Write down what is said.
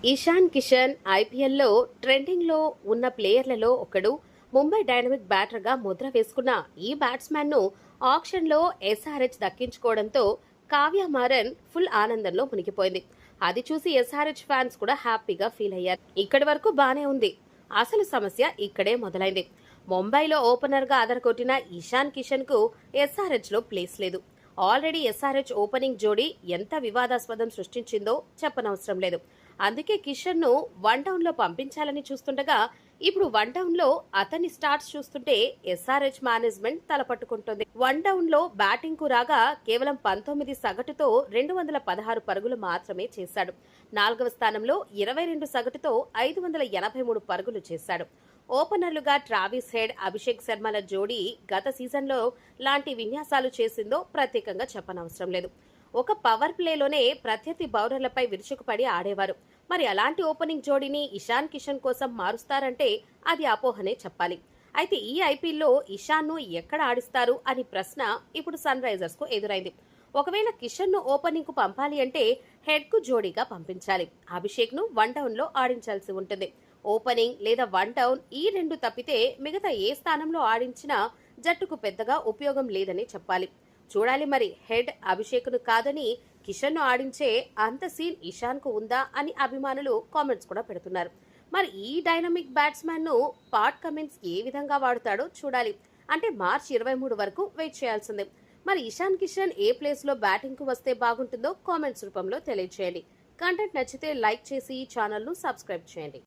ఇషాన్ కిషన్ ఐపీఎల్లో ట్రెండింగ్లో ఉన్న ప్లేయర్లలో ఒకడు. ముంబై డైనమిక్ బ్యాటర్గా ముద్ర వేసుకున్న ఈ బ్యాట్స్మెన్ను ఆక్షన్లో ఎస్ఆర్హెచ్ దక్కించుకోవడంతో కావ్య మారన్ ఫుల్ ఆనందంలో మునిగిపోయింది. అది చూసి ఎస్ఆర్హెచ్ ఫ్యాన్స్ కూడా హ్యాపీగా ఫీల్ అయ్యారు. ఇక్కడి వరకు బానే ఉంది. అసలు సమస్య ఇక్కడే మొదలైంది. ముంబైలో ఓపెనర్గా అదరకొట్టిన ఇషాన్ కిషన్ కు ఎస్ఆర్హెచ్ లో ప్లేస్ లేదు. ఆల్రెడీ ఎస్ఆర్హెచ్ ఓపెనింగ్ జోడీ ఎంత వివాదాస్పదం సృష్టించిందో చెప్పనవసరం లేదు. అందుకే కిషన్ ను వన్ డౌన్ లో పంపించాలని చూస్తుండగా ఇప్పుడు వన్ డౌన్ లో అతని స్టార్ట్స్ చూస్తుంటే ఎస్ఆర్హెచ్ మేనేజ్మెంట్ తలపట్టుకుంటుంది. వన్ డౌన్ లో బ్యాటింగ్ కు రాగా కేవలం 19 సగటుతో 216 పరుగులు మాత్రమే చేశాడు. 4వ స్థానంలో 22 సగటుతో 583 పరుగులు చేశాడు. ఓపెనర్లుగా ట్రావిస్ హెడ్, అభిషేక్ శర్మల జోడీ గత సీజన్లో లాంటి విన్యాసాలు చేసిందో ప్రత్యేకంగా చెప్పనవసరం లేదు. ఒక పవర్ ప్లేలోనే ప్రత్యర్థి బౌలర్లపై విరుచుకుపడి ఆడేవారు. మరి అలాంటి ఓపెనింగ్ జోడీని ఇషాన్ కిషన్ కోసం మారుస్తారంటే అది అపోహనే చెప్పాలి. అయితే ఈ ఐపీఎల్లో ఇషాన్ ను ఎక్కడ ఆడిస్తారు అని ప్రశ్న ఇప్పుడు సన్ రైజర్స్ కు ఎదురైంది. ఒకవేళ కిషన్ ను ఓపెనింగ్ కు పంపాలి అంటే హెడ్ కు జోడీగా పంపించాలి. అభిషేక్ ను వన్ డౌన్ లో ఆడించాల్సి ఉంటుంది. ఓపెనింగ్ లేదా వన్ డౌన్ ఈ రెండు తప్పితే మిగతా ఏ స్థానంలో ఆడించినా జట్టుకు పెద్దగా ఉపయోగం లేదని చెప్పాలి. చూడాలి మరి హెడ్ అభిషేక్ ను కాదని కిషన్ ను ఆడించే అంత సీన్ ఇషాన్ కు ఉందా అని అభిమానులు కామెంట్స్ కూడా పెడుతున్నారు. మరి ఈ డైనమిక్ బ్యాట్స్మెన్ ను పాట్ కమిన్స్ ఏ విధంగా వాడుతాడో చూడాలి. అంటే మార్చి 23 వరకు వెయిట్ చేయాల్సిందే. మరి ఇషాన్ కిషన్ ఏ ప్లేస్ లో బ్యాటింగ్ కు వస్తే బాగుంటుందో కామెంట్స్ రూపంలో తెలియజేయండి. కంటెంట్ నచ్చితే లైక్ చేసి ఛానల్ ను సబ్స్క్రైబ్ చేయండి.